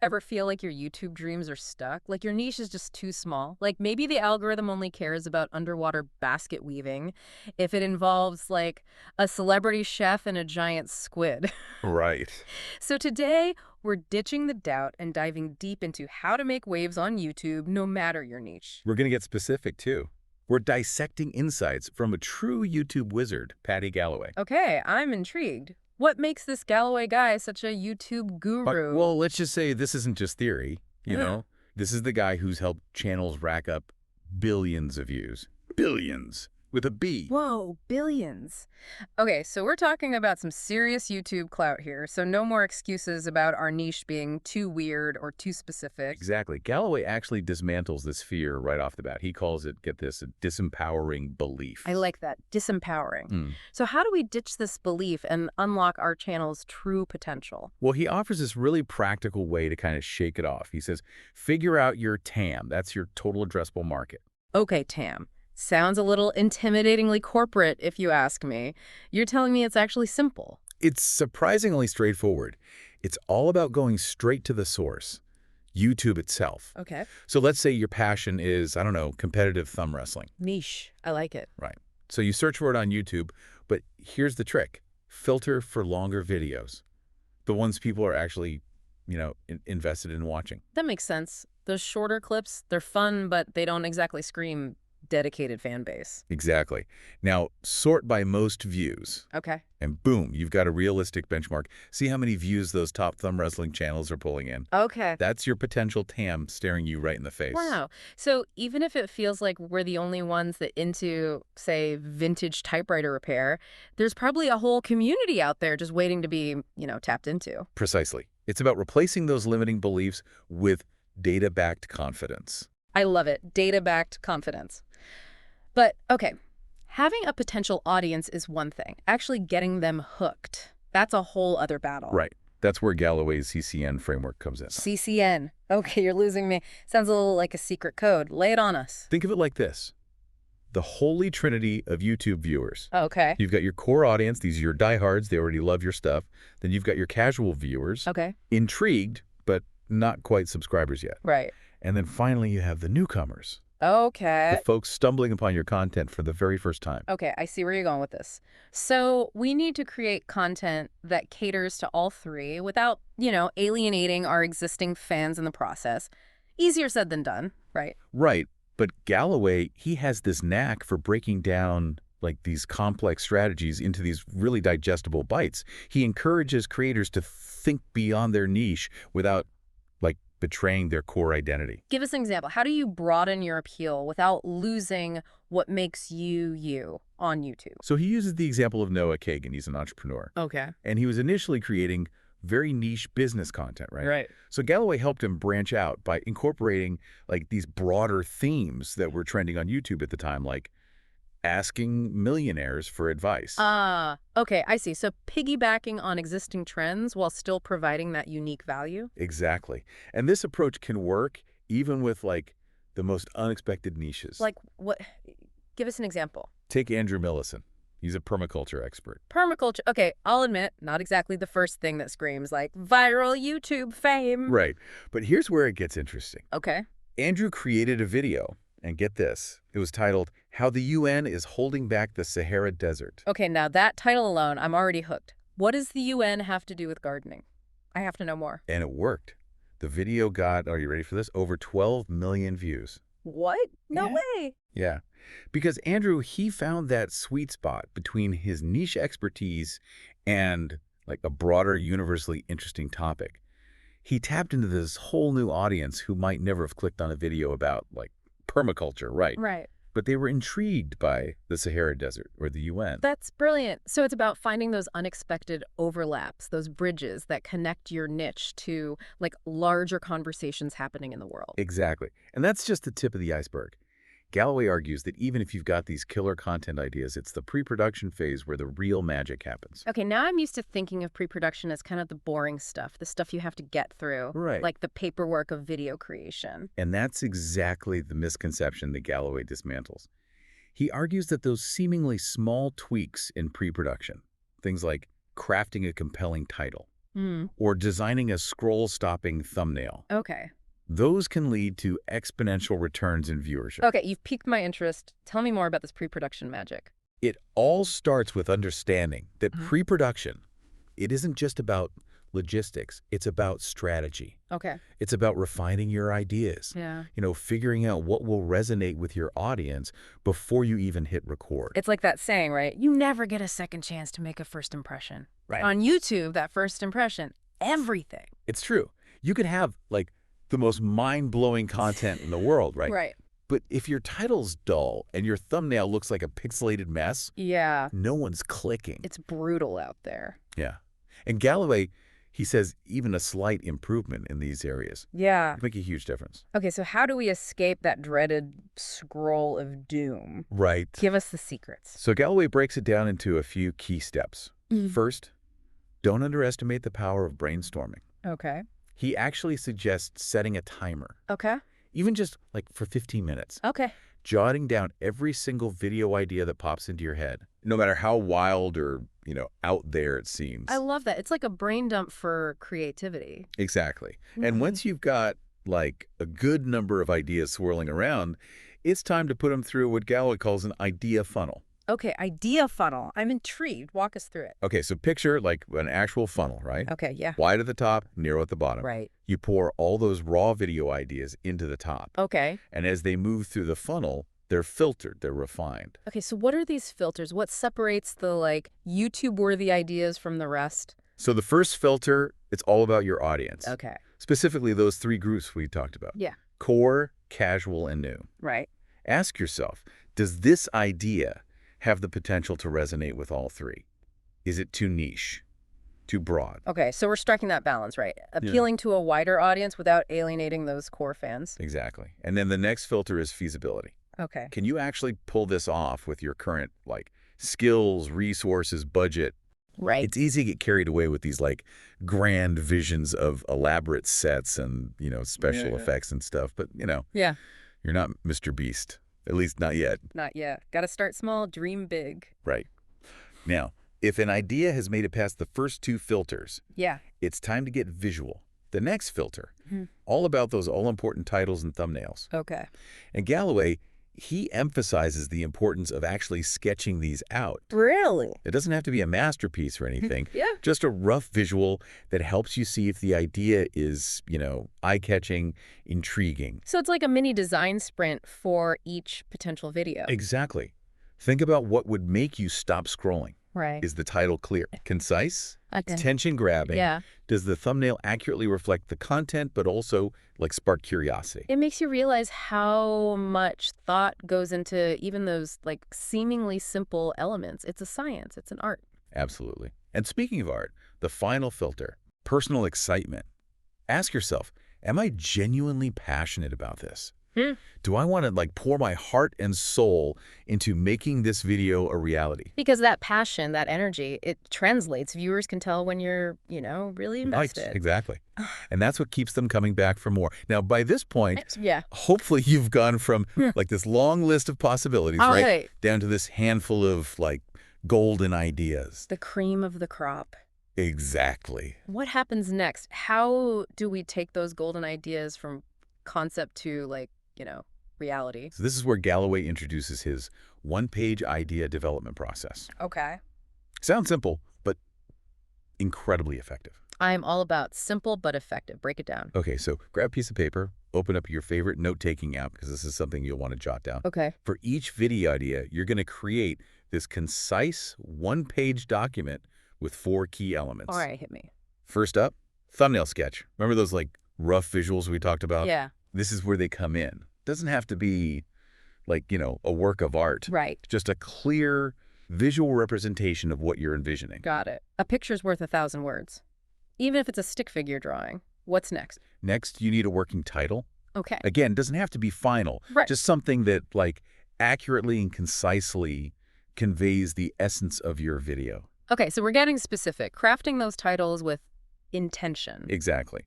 Ever feel like your YouTube dreams are stuck? Like your niche is just too small? Like maybe the algorithm only cares about underwater basket weaving if it involves like a celebrity chef and a giant squid. Right. So today, we're ditching the doubt and diving deep into how to make waves on YouTube no matter your niche. We're going to get specific, too. We're dissecting insights from a true YouTube wizard, Paddy Galloway. Okay, I'm intrigued. What makes this Galloway guy such a YouTube guru? Well, let's just say this isn't just theory, you know? This is the guy who's helped channels rack up billions of views. Billions. With a B. Whoa, billions. Okay, so we're talking about some serious YouTube clout here, so no more excuses about our niche being too weird or too specific. Exactly. Galloway actually dismantles this fear right off the bat. He calls it, get this, a disempowering belief. I like that, disempowering. Mm. So how do we ditch this belief and unlock our channel's true potential? Well, he offers this really practical way to kind of shake it off. He says, figure out your TAM. That's your total addressable market. Okay, Tam. Sounds a little intimidatingly corporate, if you ask me. You're telling me it's actually simple. It's surprisingly straightforward. It's all about going straight to the source, YouTube itself. Okay. So let's say your passion is, I don't know, competitive thumb wrestling. Niche. I like it. Right. So you search for it on YouTube, but here's the trick. Filter for longer videos. The ones people are actually, invested in watching. That makes sense. Those shorter clips, they're fun, but they don't exactly scream dedicated fan base. Exactly. Now, sort by most views. Okay. And boom, you've got a realistic benchmark. See how many views those top thumb wrestling channels are pulling in. Okay. That's your potential TAM staring you right in the face. Wow. So even if it feels like we're the only ones that into, say, vintage typewriter repair, there's probably a whole community out there just waiting to be, tapped into. Precisely. It's about replacing those limiting beliefs with data-backed confidence. I love it. Data-backed confidence. But, okay, having a potential audience is one thing. Actually getting them hooked, that's a whole other battle. Right. That's where Galloway's CCN framework comes in. CCN. Okay, you're losing me. Sounds a little like a secret code. Lay it on us. Think of it like this. The holy trinity of YouTube viewers. Okay. You've got your core audience. These are your diehards. They already love your stuff. Then you've got your casual viewers. Okay. Intrigued, but not quite subscribers yet. Right. And then finally you have the newcomers. Okay. The folks stumbling upon your content for the very first time. Okay, I see where you're going with this. So we need to create content that caters to all three without, alienating our existing fans in the process. Easier said than done, right? Right. But Galloway, he has this knack for breaking down like these complex strategies into these really digestible bites. He encourages creators to think beyond their niche without betraying their core identity. Give us an example. How do you broaden your appeal without losing what makes you you on YouTube? So he uses the example of Noah Kagan. He's an entrepreneur. Okay. And he was initially creating very niche business content, right? Right. So Galloway helped him branch out by incorporating these broader themes that were trending on YouTube at the time, like asking millionaires for advice. Okay, I see. So piggybacking on existing trends while still providing that unique value? Exactly. And this approach can work even with the most unexpected niches. Like what? Give us an example. Take Andrew Millison. He's a permaculture expert. Permaculture. Okay, I'll admit, not exactly the first thing that screams like viral YouTube fame. Right. But here's where it gets interesting. Okay. Andrew created a video, and get this, it was titled, How the UN is Holding Back the Sahara Desert. Okay, now that title alone, I'm already hooked. What does the UN have to do with gardening? I have to know more. And it worked. The video got, are you ready for this? Over 12 million views. What? No Yeah. way. Yeah. Because Andrew, he found that sweet spot between his niche expertise and a broader, universally interesting topic. He tapped into this whole new audience who might never have clicked on a video about permaculture, right? Right. But they were intrigued by the Sahara Desert or the UN. That's brilliant. So it's about finding those unexpected overlaps, those bridges that connect your niche to larger conversations happening in the world. Exactly. And that's just the tip of the iceberg. Galloway argues that even if you've got these killer content ideas, it's the pre-production phase where the real magic happens. Okay, now I'm used to thinking of pre-production as kind of the boring stuff, the stuff you have to get through, Right. like the paperwork of video creation. And that's exactly the misconception that Galloway dismantles. He argues that those seemingly small tweaks in pre-production, things like crafting a compelling title, Hmm. or designing a scroll-stopping thumbnail. Okay. Those can lead to exponential returns in viewership. Okay, you've piqued my interest. Tell me more about this pre-production magic. It all starts with understanding that Uh-huh. pre-production, it isn't just about logistics, it's about strategy. Okay. It's about refining your ideas, Yeah. figuring out what will resonate with your audience before you even hit record. It's like that saying, right? You never get a second chance to make a first impression. Right. On YouTube, that first impression, everything. It's true. You could have, like, the most mind-blowing content in the world, right? Right. But if your title's dull and your thumbnail looks like a pixelated mess, Yeah. no one's clicking. It's brutal out there. Yeah. And Galloway, he says even a slight improvement in these areas Yeah. can make a huge difference. Okay, so how do we escape that dreaded scroll of doom? Right. Give us the secrets. So Galloway breaks it down into a few key steps. Mhm. First, don't underestimate the power of brainstorming. Okay. He actually suggests setting a timer, Okay. even just like for 15 minutes, Okay. jotting down every single video idea that pops into your head, no matter how wild or, out there it seems. I love that. It's like a brain dump for creativity. Exactly. Mhm. And once you've got like a good number of ideas swirling around, it's time to put them through what Galloway calls an idea funnel. Okay, idea funnel. I'm intrigued. Walk us through it. Okay, so picture like an actual funnel, right? Okay, yeah. Wide at the top, narrow at the bottom. Right. You pour all those raw video ideas into the top. Okay. And as they move through the funnel, they're filtered, they're refined. Okay, so what are these filters? What separates the, YouTube-worthy ideas from the rest? So the first filter, it's all about your audience. Okay. Specifically those three groups we talked about. Yeah. Core, casual, and new. Right. Ask yourself, does this idea have the potential to resonate with all three? Is it too niche? Too broad? Okay, so we're striking that balance, right? Appealing to a wider audience without alienating those core fans. Exactly. And then the next filter is feasibility. Okay. Can you actually pull this off with your current, skills, resources, budget? Right. It's easy to get carried away with these, grand visions of elaborate sets and, special effects and stuff. But, Yeah. you're not Mr. Beast. At least not yet. Not yet. Got to start small, dream big. Right. Now, if an idea has made it past the first two filters, Yeah. it's time to get visual. The next filter, Mhm. all about those all-important titles and thumbnails. Okay. And Galloway, he emphasizes the importance of actually sketching these out. Really? It doesn't have to be a masterpiece or anything. Yeah. Just a rough visual that helps you see if the idea is, eye-catching, intriguing. So it's like a mini design sprint for each potential video. Exactly. Think about what would make you stop scrolling. Right. Is the title clear? Concise? Okay. Tension-grabbing? Yeah. Does the thumbnail accurately reflect the content but also, spark curiosity? It makes you realize how much thought goes into even those, seemingly simple elements. It's a science. It's an art. Absolutely. And speaking of art, the final filter, personal excitement. Ask yourself, am I genuinely passionate about this? Do I want to pour my heart and soul into making this video a reality? Because that passion, that energy, it translates. Viewers can tell when you're, really invested. Right, exactly. And that's what keeps them coming back for more. Now, by this point, Yeah. hopefully you've gone from this long list of possibilities, All right, right. down to this handful of golden ideas. The cream of the crop. Exactly. What happens next? How do we take those golden ideas from concept to, reality? So this is where Galloway introduces his one-page idea development process. Okay. Sounds simple, but incredibly effective. I'm all about simple but effective. Break it down. Okay, so grab a piece of paper, open up your favorite note-taking app, because this is something you'll want to jot down. Okay. For each video idea, you're going to create this concise one-page document with 4 key elements. All right, hit me. First up, thumbnail sketch. Remember those rough visuals we talked about? Yeah. This is where they come in. Doesn't have to be a work of art. Right. Just a clear visual representation of what you're envisioning. Got it. A picture's worth 1,000 words. Even if it's a stick figure drawing. What's next? Next, you need a working title. Okay. Again, it doesn't have to be final. Right. Just something that accurately and concisely conveys the essence of your video. Okay, so we're getting specific. Crafting those titles with intention. Exactly.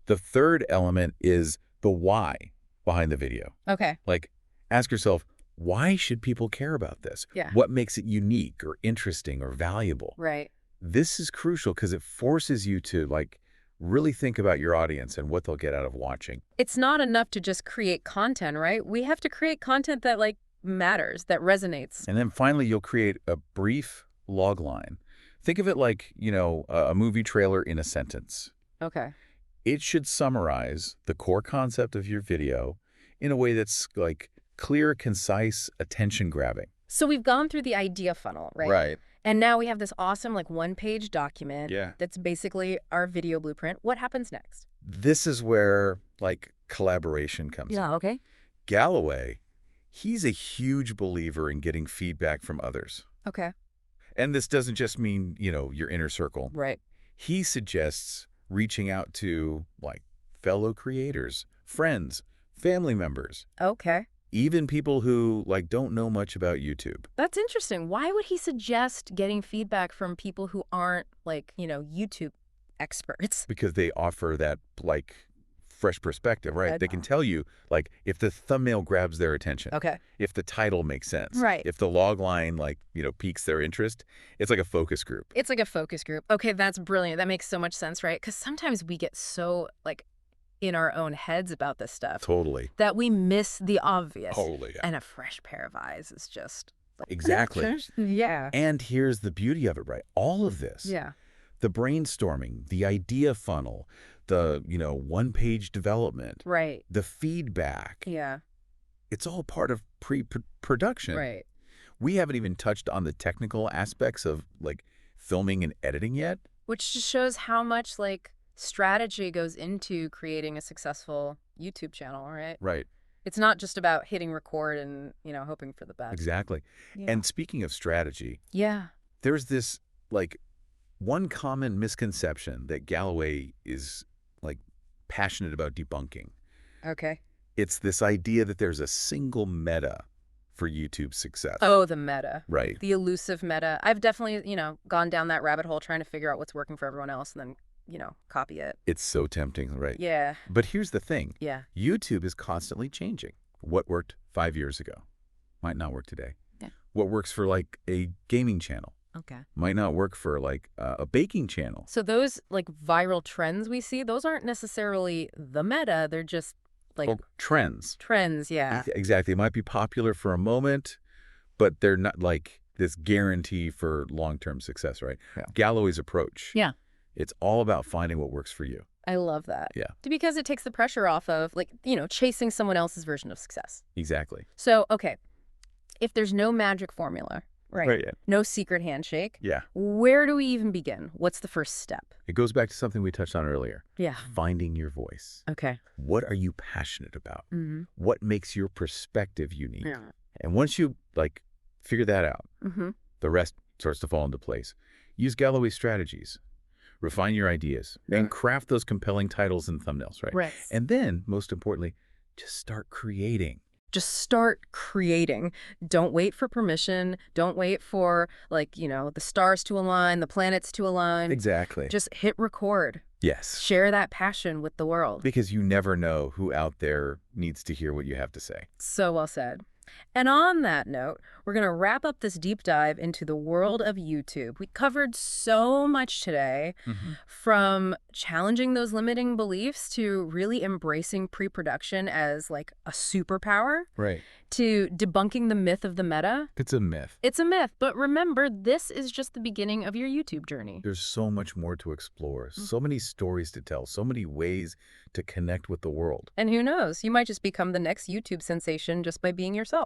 The third element is the why behind the video. Okay. Ask yourself, why should people care about this? Yeah. What makes it unique or interesting or valuable? Right. This is crucial because it forces you to, like, really think about your audience and what they'll get out of watching. It's not enough to just create content, right? We have to create content that, like, matters, that resonates. And then finally, you'll create a brief log line. Think of it like, a movie trailer in a sentence. Okay. It should summarize the core concept of your video in a way that's, like, clear, concise, attention-grabbing. So we've gone through the idea funnel, right? Right. And now we have this awesome, like, one-page document Yeah. that's basically our video blueprint. What happens next? This is where, like, collaboration comes in. Okay. Galloway, he's a huge believer in getting feedback from others. Okay. And this doesn't just mean, your inner circle. Right. He suggests reaching out to, like, fellow creators, friends, family members, Okay. even people who, like, don't know much about YouTube. That's interesting. Why would he suggest getting feedback from people who aren't, like, YouTube experts? Because they offer that, like, fresh perspective, right? Good. They can tell you, like, if the thumbnail grabs their attention, Okay. if the title makes sense, Right. if the log line, like, piques their interest. It's like a focus group. It's like a focus group. Okay, that's brilliant. That makes so much sense, right? Because sometimes we get so, like, in our own heads about this stuff Totally. that we miss the obvious. Totally. Yeah. And a fresh pair of eyes is just... Exactly. Yeah. And here's the beauty of it, right? All of this, Yeah. the brainstorming, the idea funnel, the, one-page development, Right. the feedback, Yeah. it's all part of pre-production. Right. We haven't even touched on the technical aspects of, like, filming and editing yet. Which just shows how much, like, strategy goes into creating a successful YouTube channel, right? Right. It's not just about hitting record and, hoping for the best. Exactly. Yeah. And speaking of strategy, Yeah. there's this, like, one common misconception that Galloway is, like, passionate about debunking. Okay. It's this idea that there's a single meta for YouTube's success. Oh, the meta. Right. The elusive meta. I've definitely, gone down that rabbit hole trying to figure out what's working for everyone else and then, copy it. It's so tempting, right? Yeah. But here's the thing. Yeah. YouTube is constantly changing. What worked 5 years ago might not work today. Yeah. What works for, like, a gaming channel Okay. might not work for, like, a baking channel. So those, like, viral trends we see, those aren't necessarily the meta. They're just, like, Or trends. trends. Yeah. Exactly. It might be popular for a moment, but they're not, like, this guarantee for long-term success, right? Yeah. Galloway's approach. Yeah. It's all about finding what works for you. I love that. Yeah. Because it takes the pressure off of, like, chasing someone else's version of success. Exactly. So, okay, if there's no magic formula, right? Yeah. No secret handshake, Yeah. where do we even begin? What's the first step? It goes back to something we touched on earlier. Yeah. Finding your voice. Okay. What are you passionate about? Mm-hmm. What makes your perspective unique? Yeah. And once you, like, figure that out, Mm-hmm. the rest starts to fall into place. Use Galloway's strategies. Refine your ideas. Yeah. And craft those compelling titles and thumbnails, right? Right. And then, most importantly, just start creating. Just start creating. Don't wait for permission. Don't wait for, like, the stars to align, the planets to align. Exactly. Just hit record. Yes. Share that passion with the world. Because you never know who out there needs to hear what you have to say. So well said. And on that note, we're going to wrap up this deep dive into the world of YouTube. We covered so much today, from challenging those limiting beliefs to really embracing pre-production as, like, a superpower, Right. to debunking the myth of the meta. It's a myth. It's a myth, but remember, this is just the beginning of your YouTube journey. There's so much more to explore, so many stories to tell, so many ways to connect with the world. And who knows, you might just become the next YouTube sensation just by being yourself.